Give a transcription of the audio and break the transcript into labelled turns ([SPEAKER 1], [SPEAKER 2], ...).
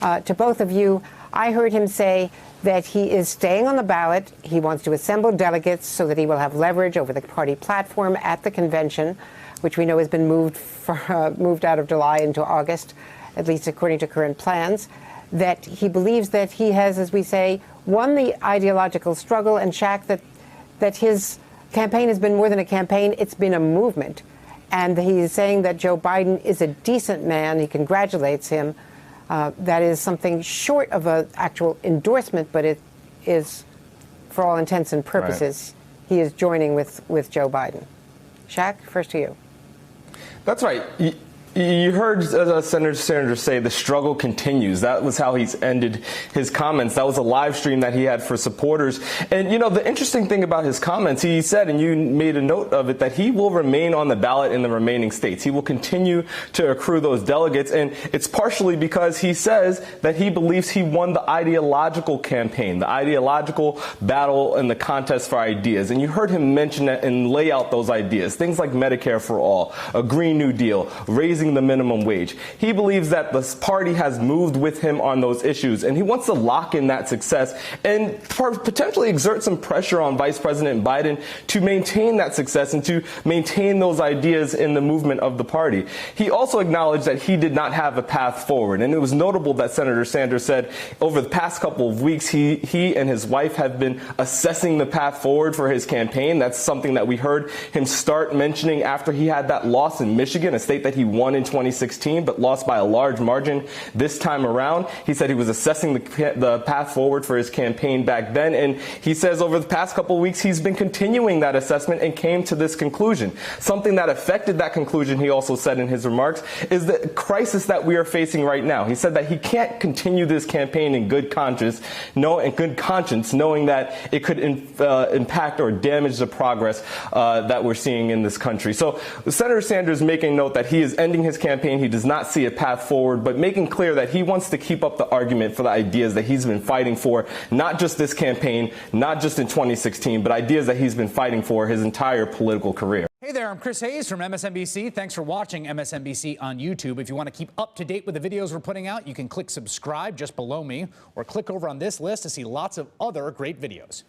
[SPEAKER 1] To both of you, I heard him say that he is staying on the ballot. He wants to assemble delegates so that he will have leverage over the party platform at the convention, which we know has been moved out of July into August, at least according to current plans. That he believes that he has, as we say, won the ideological struggle, and Shaq, that his campaign has been more than a campaign, it's been a movement. And he is saying that Joe Biden is a decent man. He congratulates him. That is something short of an actual endorsement, but it is, for all intents and purposes, right. He is joining with Joe Biden. Shaq, first to you.
[SPEAKER 2] That's right. You heard Senator Sanders say the struggle continues. That was how he's ended his comments. That was a live stream that he had for supporters. And, you know, the interesting thing about his comments, he said, and you made a note of it, that he will remain on the ballot in the remaining states. He will continue to accrue those delegates. And it's partially because he says that he believes he won the ideological campaign, the ideological battle and the contest for ideas. And you heard him mention that and lay out those ideas, things like Medicare for all, a Green New Deal, raising the minimum wage. He believes that the party has moved with him on those issues, and he wants to lock in that success and potentially exert some pressure on Vice President Biden to maintain that success and to maintain those ideas in the movement of the party. He also acknowledged that he did not have a path forward, and it was notable that Senator Sanders said over the past couple of weeks he and his wife have been assessing the path forward for his campaign. That's something that we heard him start mentioning after he had that loss in Michigan, a state that he won in 2016, but lost by a large margin this time around. He said he was assessing the path forward for his campaign back then, and he says over the past couple of weeks he's been continuing that assessment and came to this conclusion. Something that affected that conclusion, he also said in his remarks, is the crisis that we are facing right now. He said that he can't continue this campaign in good conscience, knowing that it could impact or damage the progress that we're seeing in this country. So Senator Sanders making note that he is ending his campaign. He does not see a path forward, but making clear that he wants to keep up the argument for the ideas that he's been fighting for, not just this campaign, not just in 2016, but ideas that he's been fighting for his entire political career.
[SPEAKER 3] Hey there, I'm Chris Hayes from MSNBC. Thanks for watching MSNBC on YouTube. If you want to keep up to date with the videos we're putting out, you can click subscribe just below me or click over on this list to see lots of other great videos.